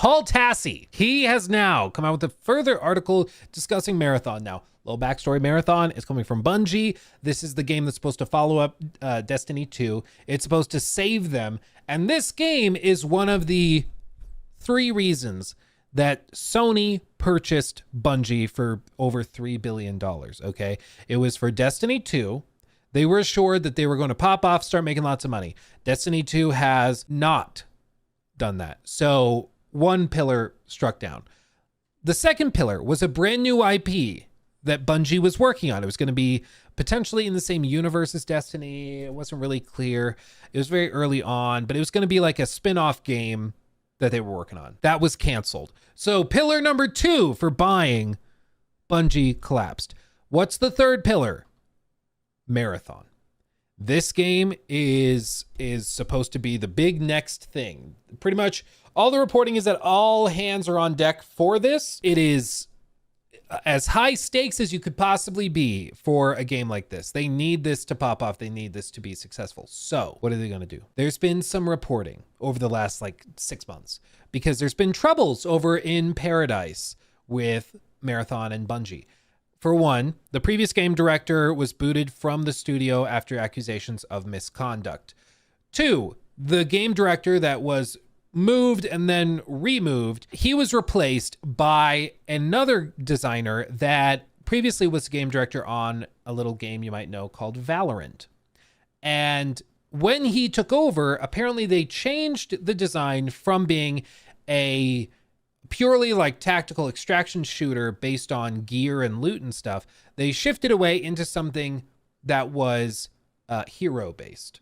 Paul Tassi, he has now come out with a further article discussing Marathon. Now, little backstory, Marathon is coming from Bungie. This is the game that's supposed to follow up Destiny 2. It's supposed to save them. And this game is one of the 3 reasons that Sony purchased Bungie for over $3 billion, okay? It was for Destiny 2. They were assured that they were going to pop off, start making lots of money. Destiny 2 has not done that. So one pillar struck down. The second pillar was a brand new IP that Bungie was working on. It was going to be potentially in the same universe as Destiny. It wasn't really clear. It was very early on, but it was going to be like a spin-off game that they were working on. That was canceled. So pillar number 2 for buying Bungie collapsed. What's the third pillar? Marathon. This game is supposed to be the big next thing. Pretty much all the reporting is that all hands are on deck for this. It is as high stakes as you could possibly be for a game like this. They need this to pop off. They need this to be successful. So what are they going to do? There's been some reporting over the last 6 months because there's been troubles over in Paradise with Marathon and Bungie. For one, the previous game director was booted from the studio after accusations of misconduct. 2, the game director that was moved and then removed, he was replaced by another designer that previously was the game director on a little game you might know called Valorant. And when he took over, apparently they changed the design from being a purely tactical extraction shooter based on gear and loot and stuff. They shifted away into something that was hero based.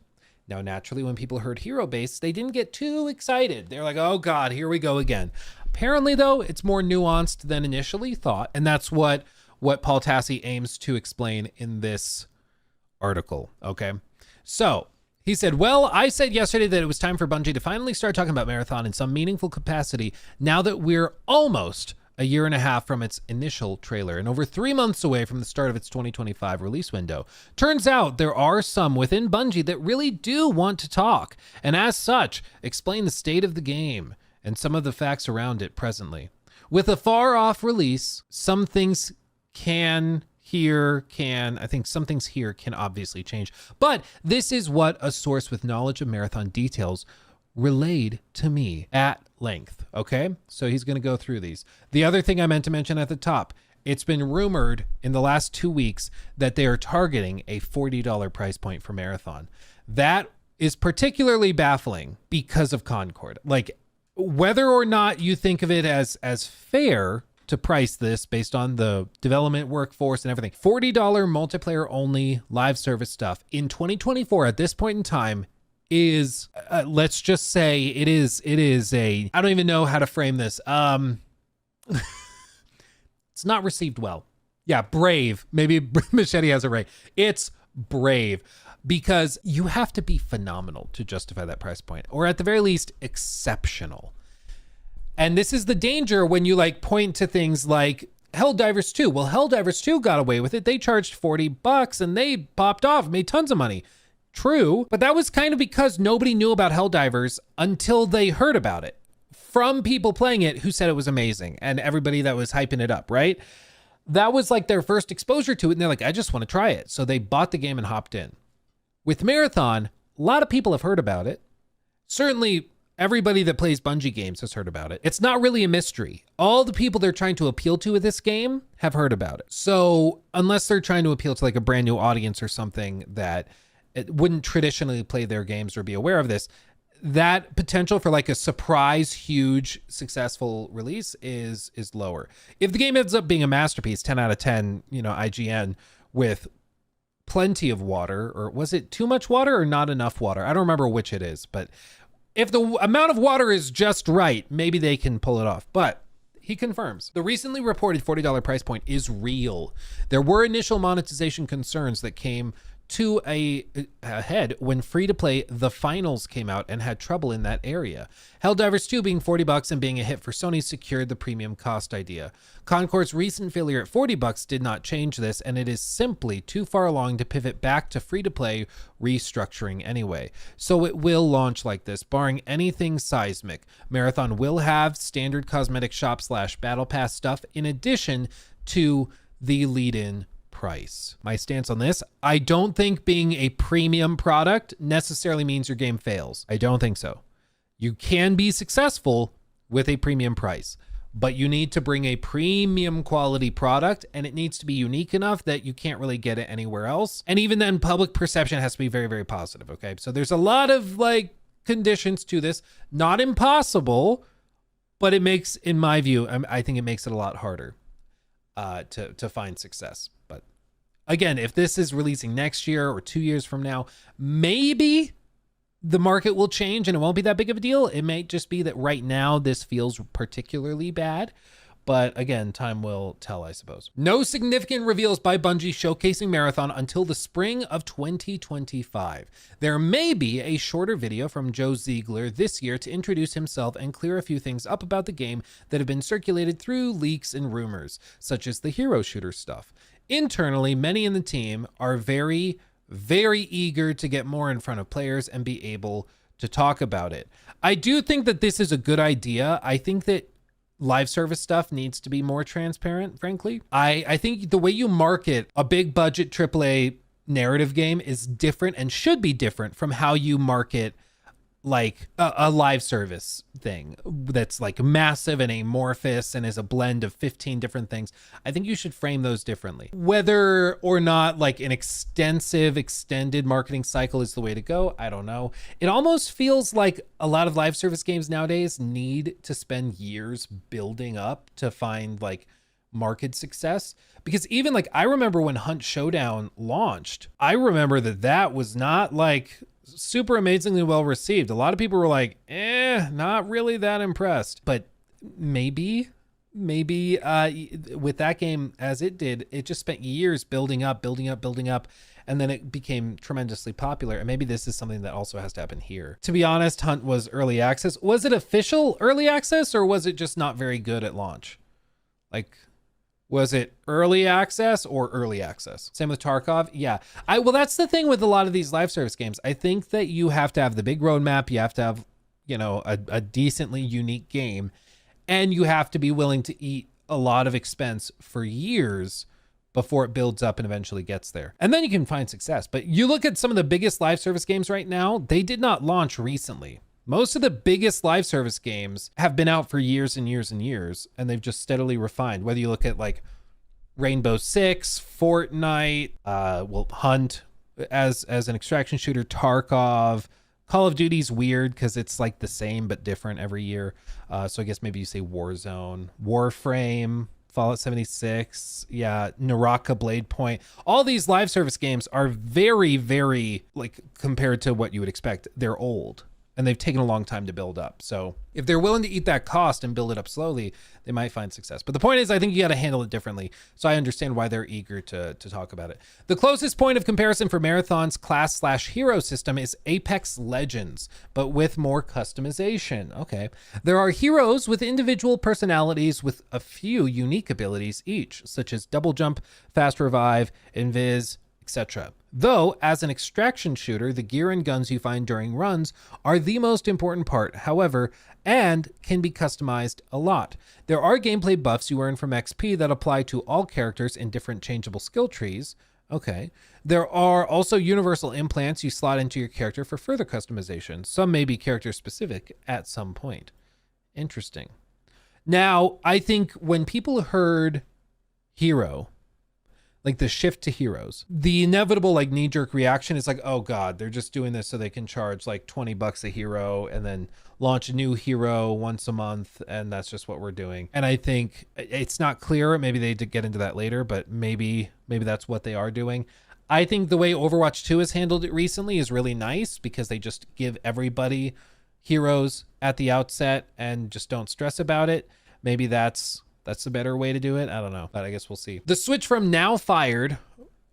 Now, naturally, when people heard hero based, they didn't get too excited. They're like, oh God, here we go again. Apparently though, it's more nuanced than initially thought. And that's what Paul Tassi aims to explain in this article. Okay. So he said, well, I said yesterday that it was time for Bungie to finally start talking about Marathon in some meaningful capacity now that we're almost a year and a half from its initial trailer and over 3 months away from the start of its 2025 release window. Turns out there are some within Bungie that really do want to talk, and as such, explain the state of the game and some of the facts around it presently. With a far-off release, some things can obviously change. But this is what a source with knowledge of Marathon details relayed to me at length. Okay, so he's going to go through these. The other thing I meant to mention at the top, it's been rumored in the last 2 weeks that they are targeting a $40 price point for Marathon. That is particularly baffling because of Concord. Whether or not you think of it as fair to price this based on the development workforce and everything, $40 multiplayer only live service stuff in 2024 at this point in time is let's just say it is a, I don't even know how to frame this. It's not received well. Yeah, brave. Maybe Machete has it right. It's brave because you have to be phenomenal to justify that price point, or at the very least exceptional. And this is the danger when you point to things like Helldivers 2. Well, Helldivers 2 got away with it. They charged $40 and they popped off, made tons of money. True, but that was kind of because nobody knew about Helldivers until they heard about it from people playing it who said it was amazing and everybody that was hyping it up, right? That was their first exposure to it, and they're like, I just want to try it. So they bought the game and hopped in. With Marathon, a lot of people have heard about it. Certainly, everybody that plays Bungie games has heard about it. It's not really a mystery. All the people they're trying to appeal to with this game have heard about it. So unless they're trying to appeal to a brand new audience or something that it wouldn't traditionally play their games or be aware of this, that potential for a surprise, huge, successful release is lower. If the game ends up being a masterpiece, 10 out of 10, IGN, with plenty of water, or was it too much water or not enough water? I don't remember which it is, but if the amount of water is just right, maybe they can pull it off. But he confirms the recently reported $40 price point is real. There were initial monetization concerns that came to a head when free-to-play The Finals came out and had trouble in that area. Helldivers 2 being $40 and being a hit for Sony secured the premium cost idea. Concord's recent failure at $40 did not change this, and it is simply too far along to pivot back to free-to-play restructuring anyway. So it will launch like this, barring anything seismic. Marathon will have standard cosmetic shop / battle pass stuff in addition to the lead-in price. My stance on this, I don't think being a premium product necessarily means your game fails. I don't think so. You can be successful with a premium price, but you need to bring a premium quality product, and it needs to be unique enough that you can't really get it anywhere else. And even then, public perception has to be very, very positive, okay? So there's a lot of like conditions to this. Not impossible, but it makes, in my view, I think it makes it a lot harder to find success. But again, if this is releasing next year or 2 years from now, maybe the market will change and it won't be that big of a deal. It may just be that right now this feels particularly bad. But again, time will tell, I suppose. No significant reveals by Bungie showcasing Marathon until the spring of 2025. There may be a shorter video from Joe Ziegler this year to introduce himself and clear a few things up about the game that have been circulated through leaks and rumors, such as the hero shooter stuff. Internally, many in the team are very, very eager to get more in front of players and be able to talk about it. I do think that this is a good idea. I think that live service stuff needs to be more transparent, frankly. I think the way you market a big budget AAA narrative game is different and should be different from how you market like a live service thing that's like massive and amorphous and is a blend of 15 different things. I think you should frame those differently. Whether or not like an extended marketing cycle is the way to go, I don't know. It almost feels like a lot of live service games nowadays need to spend years building up to find like market success. Because even like, I remember when Hunt Showdown launched, I remember that was not like super amazingly well received. A lot of people were like, not really that impressed. But maybe with that game as it did, it just spent years building up, and then it became tremendously popular. And maybe this is something that also has to happen here. To be honest, Hunt was early access. Was it official early access, or was it just not very good at launch? Like, was it early access or early access? Same with Tarkov. Yeah. Well, that's the thing with a lot of these live service games. I think that you have to have the big roadmap. You have to have, you know, a decently unique game, and you have to be willing to eat a lot of expense for years before it builds up and eventually gets there. And then you can find success. But you look at some of the biggest live service games right now, they did not launch recently. Most of the biggest live service games have been out for years and years and years, and they've just steadily refined. Whether you look at like Rainbow Six, Fortnite, Hunt as an extraction shooter, Tarkov, Call of Duty's weird because it's like the same but different every year. So I guess maybe you say Warzone, Warframe, Fallout 76, Naraka, Blade Point. All these live service games are very, very, like, compared to what you would expect, they're old. And they've taken a long time to build up. So if they're willing to eat that cost and build it up slowly, they might find success. But the point is, I think you got to handle it differently. So I understand why they're eager to talk about it. The closest point of comparison for Marathon's class/hero system is Apex Legends, but with more customization. Okay. There are heroes with individual personalities with a few unique abilities each, such as double jump, fast revive, invis, etc. Though, as an extraction shooter, the gear and guns you find during runs are the most important part, however, and can be customized a lot. There are gameplay buffs you earn from XP that apply to all characters in different changeable skill trees. Okay. There are also universal implants you slot into your character for further customization. Some may be character specific at some point. Interesting. Now, I think when people heard hero, like the shift to heroes, the inevitable like knee-jerk reaction is like, oh God, they're just doing this so they can charge like $20 a hero and then launch a new hero once a month. And that's just what we're doing. And I think it's not clear. Maybe they did get into that later, but maybe that's what they are doing. I think the way Overwatch 2 has handled it recently is really nice because they just give everybody heroes at the outset and just don't stress about it. Maybe that's the better way to do it. I don't know, but I guess we'll see. The switch from now fired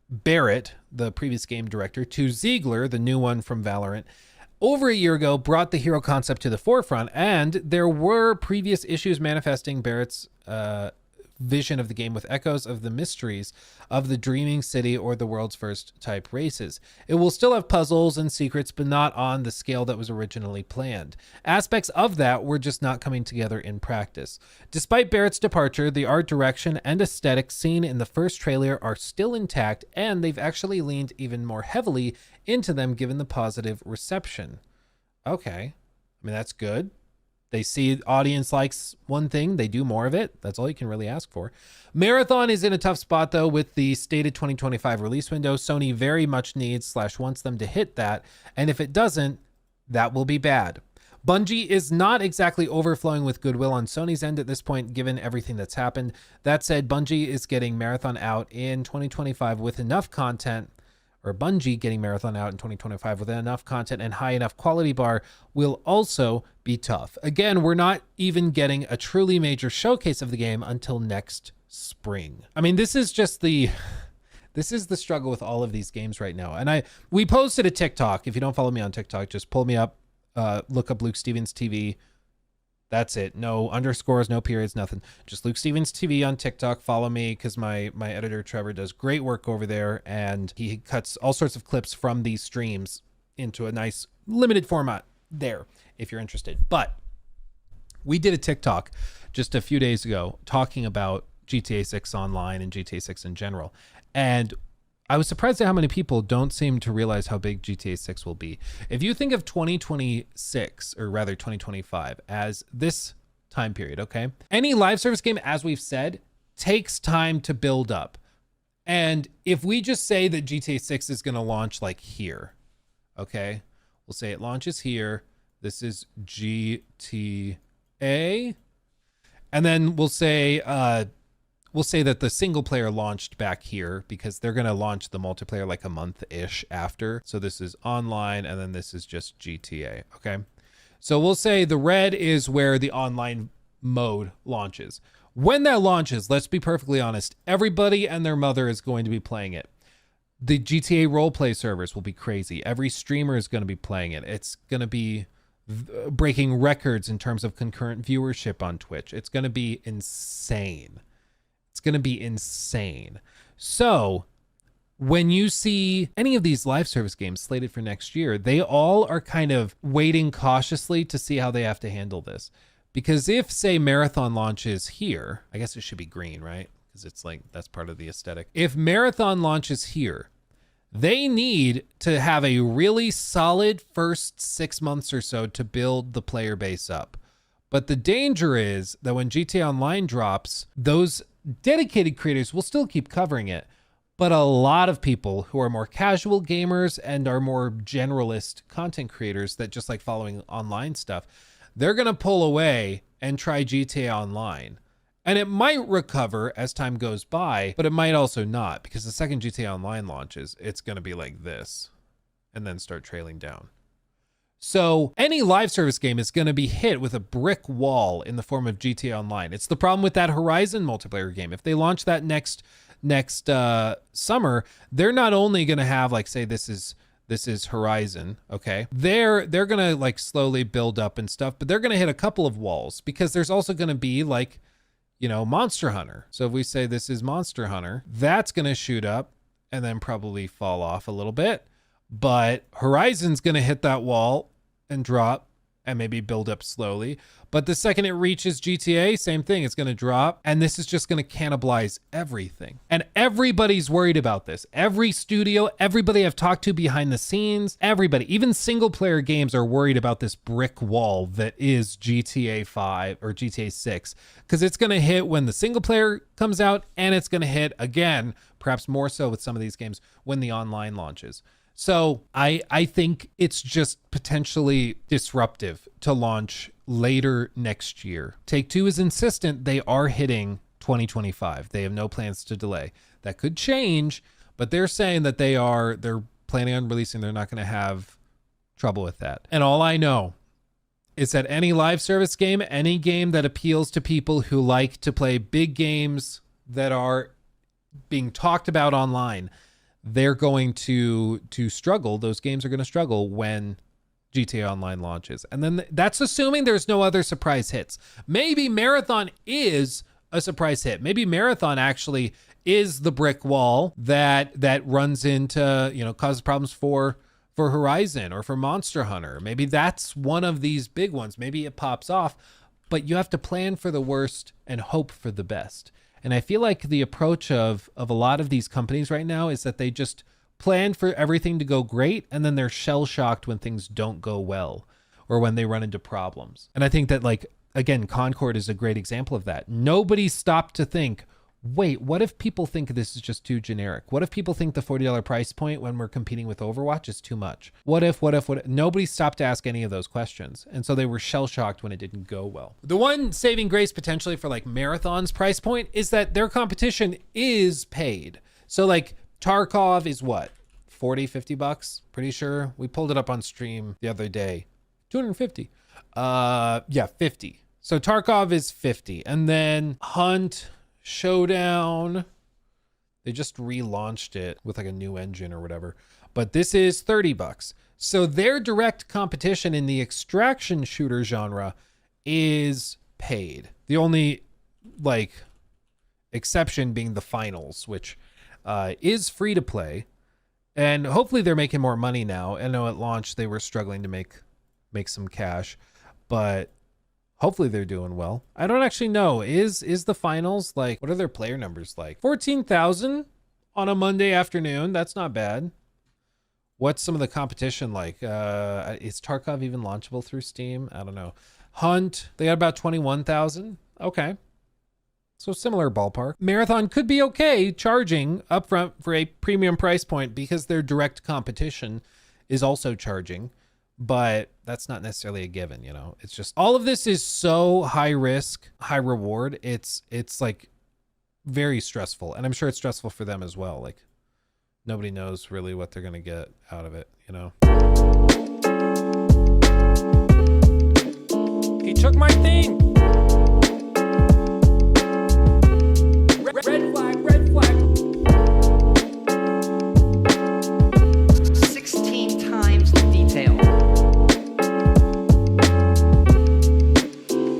Barrett, the previous game director, to Ziegler, the new one from Valorant, over a year ago brought the hero concept to the forefront, and there were previous issues manifesting Barrett's vision of the game with echoes of the mysteries of the dreaming city or the world's first type races. It will still have puzzles and secrets, but not on the scale that was originally planned. Aspects of that were just not coming together in practice. Despite Barrett's departure, the art direction and aesthetic seen in the first trailer are still intact, and they've actually leaned even more heavily into them given the positive reception. Okay. I mean, that's good. They see audience likes one thing, they do more of it. That's all you can really ask for. Marathon is in a tough spot, though, with the stated 2025 release window. Sony very much needs / wants them to hit that, and if it doesn't, that will be bad. Bungie is not exactly overflowing with goodwill on Sony's end at this point, given everything that's happened. That said, Bungie is getting Marathon out in 2025 with enough content, or Bungie getting Marathon out in 2025 with enough content and high enough quality bar will also be tough. Again, we're not even getting a truly major showcase of the game until next spring. I mean, this is the struggle with all of these games right now. And we posted a TikTok. If you don't follow me on TikTok, just pull me up, look up Luke Stevens TV. That's it. No underscores, no periods, nothing. Just Luke Stevens TV on TikTok. Follow me because my editor Trevor does great work over there, and he cuts all sorts of clips from these streams into a nice limited format there if you're interested. But we did a TikTok just a few days ago talking about GTA 6 Online and GTA 6 in general. And I was surprised at how many people don't seem to realize how big GTA 6 will be. If you think of 2026, or rather 2025, as this time period, okay? Any live service game, as we've said, takes time to build up. And if we just say that GTA 6 is going to launch like here, okay? We'll say it launches here. This is GTA. And then we'll say that the single player launched back here because they're going to launch the multiplayer like a month-ish after. So this is online, and then this is just GTA, okay? So we'll say the red is where the online mode launches. When that launches, let's be perfectly honest, everybody and their mother is going to be playing it. The GTA roleplay servers will be crazy. Every streamer is going to be playing it. It's going to be breaking records in terms of concurrent viewership on Twitch. It's going to be insane. It's going to be insane. So when you see any of these live service games slated for next year, they all are kind of waiting cautiously to see how they have to handle this. Because if, say, Marathon launches here, I guess it should be green, right? Because it's like, that's part of the aesthetic. If Marathon launches here, they need to have a really solid first 6 months or so to build the player base up. But the danger is that when GTA Online drops, those dedicated creators will still keep covering it. But a lot of people who are more casual gamers and are more generalist content creators that just like following online stuff, they're going to pull away and try GTA Online. And it might recover as time goes by, but it might also not, because the second GTA Online launches, it's going to be like this and then start trailing down. So any live service game is going to be hit with a brick wall in the form of GTA Online. It's the problem with that Horizon multiplayer game. If they launch that next summer, they're not only going to have, like, say this is Horizon, okay? They're going to like slowly build up and stuff, but they're going to hit a couple of walls because there's also going to be like, you know, Monster Hunter. So if we say this is Monster Hunter, that's going to shoot up and then probably fall off a little bit. But Horizon's going to hit that wall and drop and maybe build up slowly. But the second it reaches GTA, same thing, it's going to drop. And this is just going to cannibalize everything. And everybody's worried about this. Every studio, everybody I've talked to behind the scenes, everybody, even single player games are worried about this brick wall that is GTA 5 or GTA 6. Because it's going to hit when the single player comes out, and it's going to hit again, perhaps more so with some of these games, when the online launches. So I think it's just potentially disruptive to launch later next year. Take-Two is insistent they are hitting 2025. They have no plans to delay. That could change, but they're saying that they're planning on releasing. They're not going to have trouble with that. And all I know is that any live service game, any game that appeals to people who like to play big games that are being talked about online, they're going to struggle. Those games are going to struggle when GTA Online launches. And then that's assuming there's no other surprise hits. Maybe Marathon is a surprise hit. Maybe Marathon actually is the brick wall that runs into, causes problems for Horizon or for Monster Hunter. Maybe that's one of these big ones. Maybe it pops off, but you have to plan for the worst and hope for the best. And I feel like the approach of a lot of these companies right now is that they just plan for everything to go great, and then they're shell shocked when things don't go well or when they run into problems. And I think that, like, again, Concord is a great example of that. Nobody stopped to think, wait, what if people think this is just too generic? What if people think the $40 price point when we're competing with Overwatch is too much? What if? Nobody stopped to ask any of those questions. And so they were shell shocked when it didn't go well. The one saving grace potentially for like Marathon's price point is that their competition is paid. So like Tarkov is what? 40, 50 bucks? Pretty sure. We pulled it up on stream the other day. 250. Yeah, 50. So Tarkov is 50. And then Hunt, Showdown, they just relaunched it with like a new engine or whatever, but this is 30 bucks. So their direct competition in the extraction shooter genre is paid. The only like exception being the finals, which is free to play, and hopefully they're making more money now. I know at launch they were struggling to make some cash, but hopefully they're doing well. I don't actually know. Is the finals like, what are their player numbers like? 14,000 on a Monday afternoon. That's not bad. What's some of the competition like? Is Tarkov even launchable through Steam? I don't know. Hunt, they got about 21,000. Okay. So similar ballpark. Marathon could be okay charging upfront for a premium price point because their direct competition is also charging. But that's not necessarily a given, It's just all of this is so high risk, high reward. It's like very stressful. And I'm sure it's stressful for them as well. Like nobody knows really what they're going to get out of it, He took my thing.